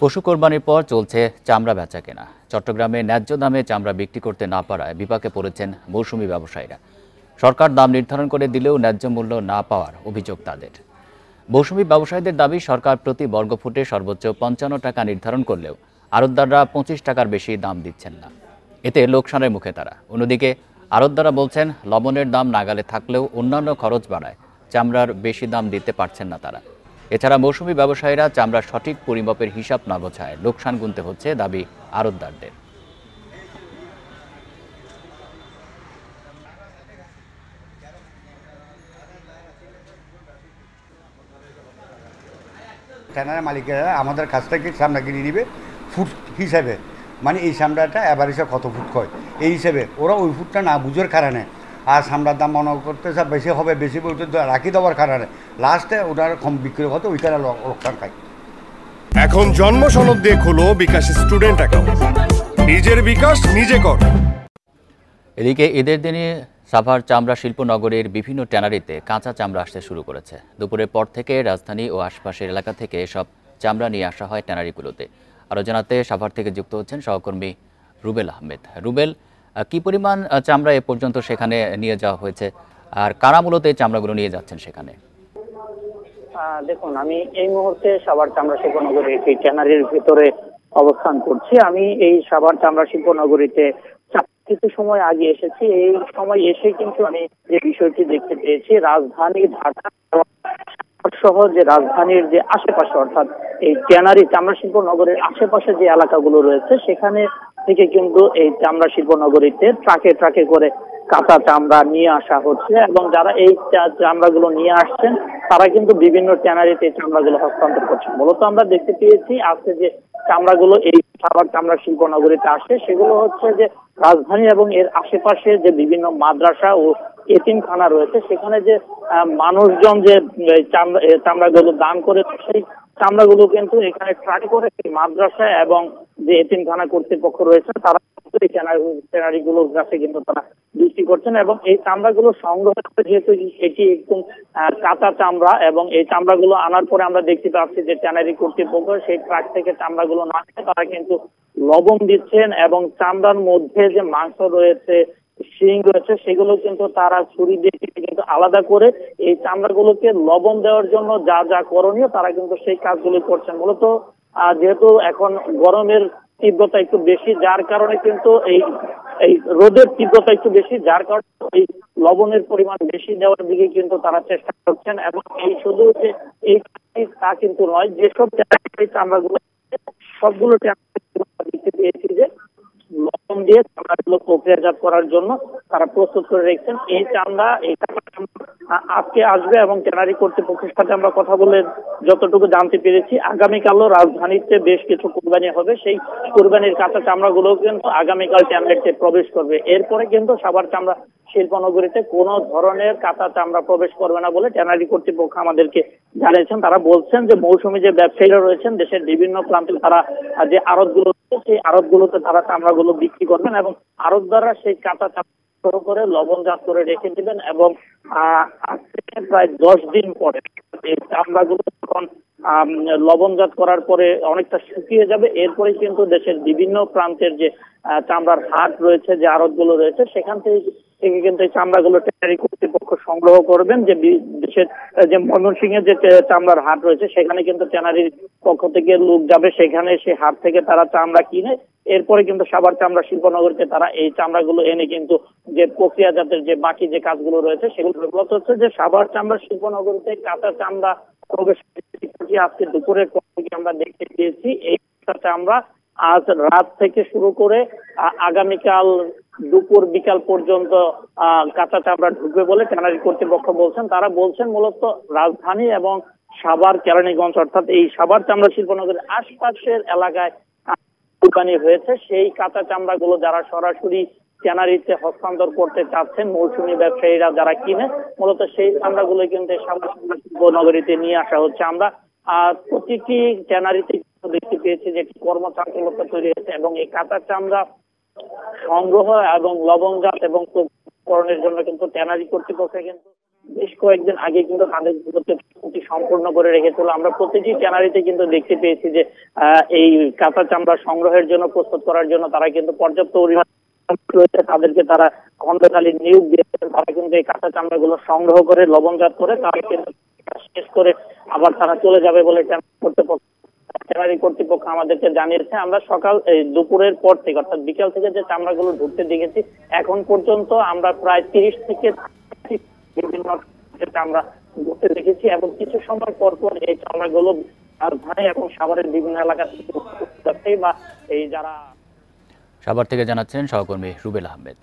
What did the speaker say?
পশু কোরবানির পর চলছে চামড়া বেচাকেনা। চট্টগ্রামে ন্যায্য দামে চামড়া বিক্রি করতে না পারায় বিপাকে পড়েছেন মৌসুমি ব্যবসায়ীরা। সরকার দাম নির্ধারণ করে দিলেও ন্যায্য মূল্য না পাওয়ার অভিযোগ তাদের। মৌসুমি ব্যবসায়ীদের দাবি, সরকার প্রতি বর্গফুটে সর্বোচ্চ ৫৫ টাকা নির্ধারণ করলেও আড়তদাররা ২৫ টাকার বেশি দাম দিচ্ছেন না। এতে লোকসানের মুখে তারা। অন্যদিকে আড়তদাররা বলছেন, লবণের দাম নাগালে থাকলেও অন্যান্য খরচ বাড়ায় চামড়ার বেশি দাম দিতে পারছেন না তারা। এছাড়া মৌসুমি ব্যবসায়ীরা চামড়ার সঠিক পরিমাপের হিসাব না বোঝায় লোকসান গুনতে হচ্ছে, দাবি আড়তদারদের। ট্যানারের মালিকেরা আমাদের কাছ থেকে চামড়া কিনে নিবে ফুট হিসাবে, মানে এই চামড়াটা অ্যাভারেজে কত ফুট হয় এই হিসেবে। ওরা ওই ফুটটা না বুঝার কারণে আর চামড়ার দাম মনে করতেছে বেশি হবে, বেশি বলতে রাখি দেওয়ার কারণে লাস্টে ওটার কম বিক্রি হতো, ওইখানে লোকসান খায়। এখন জন্ম সনদ দিয়ে খোলো বিকাশ স্টুডেন্ট অ্যাকাউন্ট, নিজের বিকাশ নিজে কর। এদিকে ঈদের দিনে সাভার চামড়া শিল্পনগরীর বিভিন্ন ট্যানারিতে কাঁচা চামড়া আসতে শুরু করেছে। দুপুরের পর থেকে রাজধানী ও আশপাশের এলাকা থেকে এসব চামড়া নিয়ে আসা হয় ট্যানারিগুলোতে। আরও জানাতে সাভার থেকে যুক্ত হচ্ছেন সহকর্মী রুবেল আহমেদ। রুবেল, কি পরিমাণ চামড়া এ পর্যন্ত সেখানে নিয়ে যাওয়া হয়েছে, আর কারা মূলত এই চামড়াগুলো নিয়ে যাচ্ছেন সেখানে? দেখুন, আমি এই মুহূর্তে সাভার চামড়া শিল্পনগরীর একটি ট্যানারির ভিতরে অবস্থান করছি। আমি এই সাভার চামড়া শিল্পনগরীতে কিছু সময় আগে এসেছি। এই সময় এসে কিন্তু আমি যে বিষয়টি দেখতে পেয়েছি, রাজধানী ঢাকা সহ যে রাজধানীর যে আশেপাশে, অর্থাৎ এই ট্যানারি চামড়া শিল্প নগরের আশেপাশে যে এলাকাগুলো রয়েছে সেখানে থেকে কিন্তু এই চামড়া শিল্প নগরীতে ট্রাকে ট্রাকে করে কাঁচা চামড়া নিয়ে আসা হচ্ছে, এবং যারা এই চামড়াগুলো নিয়ে আসছেন তারা কিন্তু বিভিন্ন ট্যানারিতে এই চামড়াগুলো হস্তান্তর করছেন। মূলত আমরা দেখতে পেয়েছি আজকে যে চামড়াগুলো এই সাভার চামড়া শিল্প নগরীতে আসে সেগুলো হচ্ছে যে রাজধানী এবং এর আশেপাশে যে বিভিন্ন মাদ্রাসা ও এতিমখানা রয়েছে সেখানে যে মানুষজন যে চামড়াগুলো দান করে, সেই চামড়াগুলো কিন্তু এখানে ট্রাকে করে মাদ্রাসা এবং যে এতিমখানা কর্তৃপক্ষ রয়েছে তারা এই ট্যানারিগুলোর কাছে কিন্তু তারা বিক্রি করছেন। এবং এই চামড়াগুলো সংগ্রহ করে, যেহেতু এটি একদম কাঁচা চামড়া, এবং এই চামড়াগুলো আনার পরে আমরা দেখতে পাচ্ছি যে ট্যানারি কর্তৃপক্ষ সেই ট্রাক থেকে চামড়াগুলো না নিয়ে তারা কিন্তু লবণ দিচ্ছেন, এবং চামড়ার মধ্যে যে মাংস রয়েছে, শিং রয়েছে, সেগুলো কিন্তু তারা ছুরি দিয়ে কিন্তু আলাদা করে এই চামড়াগুলোকে লবণ দেওয়ার জন্য যা যা করণীয় তারা কিন্তু সেই কাজগুলো করছেন। মূলত যেহেতু এখন গরমের তীব্রতা একটু বেশি, যার কারণে কিন্তু এই রোদের তীব্রতা একটু বেশি, যার কারণে এই লবণের পরিমাণ বেশি দেওয়ার দিকে কিন্তু তারা চেষ্টা করছেন। এবং এই শুধু যে এই তা কিন্তু নয়, যেসব চামড়াগুলো সবগুলো দেখতে পেয়েছি যে লবণ দিয়ে চামড়াগুলো প্রক্রিয়াজাত করার জন্য তারা প্রস্তুত করে রেখেছেন। এই চামড়া আজকে আসবে, এবং ট্যানারি কর্তৃপক্ষের সাথে আমরা কথা বলে যতটুকু জানতে পেরেছি আগামীকালও রাজধানীতে বেশ কিছু কোরবানি হবে। সেই কোরবানির কাঁচা চামড়াগুলো কিন্তু আগামীকাল ট্যানারিতে প্রবেশ করবে। এরপরে কিন্তু সাভার চামড়া শিল্পনগরীতে কোনো ধরনের কাঁচা চামড়া প্রবেশ করবে না বলে ট্যানারি কর্তৃপক্ষ আমাদেরকে জানিয়েছেন। তারা বলছেন যে মৌসুমী যে ব্যবসায়ীরা রয়েছেন দেশের বিভিন্ন প্রান্তে, তারা যে আড়তগুলো সেই আড়তগুলোতে তারা চামড়াগুলো বিক্রি করবেন, এবং আড়তদাররা সেই কাঁচা চামড়া করে লবণজাত করে রেখে দিবেন। এবং আজ থেকে প্রায় 10 দিন পরে এই চামড়াগুলো যখন লবণজাত করার পরে অনেকটা শুকিয়ে যাবে, এরপরে কিন্তু দেশের বিভিন্ন প্রান্তের যে চামড়ার হাট রয়েছে, যে আড়তগুলো রয়েছে, সেখান থেকে কিন্তু এই চামড়াগুলো ট্যানারি কর্তৃপক্ষ সংগ্রহ করবেন। যে দেশের যে ময়মনসিংহের যে চামড়ার হাট রয়েছে সেখানে কিন্তু ট্যানারির পক্ষ থেকে লোক যাবে, সেখানে সেই হাট থেকে তারা চামড়া কিনে এরপরে কিন্তু সাভার চামড়া শিল্পনগরীতে তারা এই চামড়াগুলো এনে কিন্তু যে প্রক্রিয়াজাতের যে বাকি যে কাজগুলো রয়েছে সেগুলো বিব্রত হচ্ছে। যে সাভার চামড়া শিল্পনগরীতে কাঁচা চামড়া প্রবেশ আজকে দুপুরের পর থেকে আমরা দেখতে পেয়েছি। এই চামড়া আজ রাত থেকে শুরু করে আগামীকাল দুপুর বিকাল পর্যন্ত কাঁচা চামড়া ঢুকবে বলে ট্যানারি কর্তৃপক্ষ বলছেন। তারা বলছেন মূলত রাজধানী এবং সাভার কেরানীগঞ্জ, অর্থাৎ এই সাভার চামড়া শিল্পনগরের আশপাশের এলাকায় কোরবানি হয়েছে, সেই কাঁচা চামড়াগুলো যারা সরাসরি ট্যানারিতে হস্তান্তর করতে চাচ্ছেন মৌসুমী ব্যবসায়ীরা যারা কিনে, মূলত সেই চামড়াগুলো কিন্তু সাভার চামড়া শিল্পনগরীতে নিয়ে আসা হচ্ছে। আমরা প্রতিটি ট্যানারিতে দেখতে পেয়েছি যে একটি কর্মচাঞ্চল্যতা তৈরি হয়েছে, এবং এই কাঁচা চামড়া সংগ্রহ এবং লবণজাত এবং প্রক্রিয়াকরণের জন্য কিন্তু ট্যানারি কর্তৃপক্ষ কিন্তু বেশ কয়েকদিন আগে কিন্তু তাদের প্রস্তুতি সম্পূর্ণ করে রেখেছিল। আমরা প্রতিটি ট্যানারিতে কিন্তু দেখতে পেয়েছি যে এই কাঁচা চামড়া সংগ্রহের জন্য প্রস্তুত করার জন্য তারা কিন্তু পর্যাপ্ত পরিমাণ রয়েছে, তাদেরকে তারা খণ্ডকালীন নিয়োগ দিয়েছেন। তারা কিন্তু এই কাঁচা চামড়াগুলো সংগ্রহ করে লবণজাত করে তারা কিন্তু শেষ করে আবার তারা চলে যাবে বলে ট্যানারি কর্তৃপক্ষ আমাদেরকে জানিয়েছে। আমরা সকাল দুপুরের পর থেকে অর্থাৎ বিকাল থেকে যে চামড়াগুলো ঢুকতে দেখেছি, এখন পর্যন্ত আমরা প্রায় 30 থেকে বিভিন্ন চামড়া ঢুকতে দেখেছি এবং কিছু সময় পর পর এই চামড়াগুলো রাজধানী এবং সাভারের বিভিন্ন এলাকা থেকে বা এই যারা সাভার থেকে জানাচ্ছেন সহকর্মী রুবেল আহমেদ।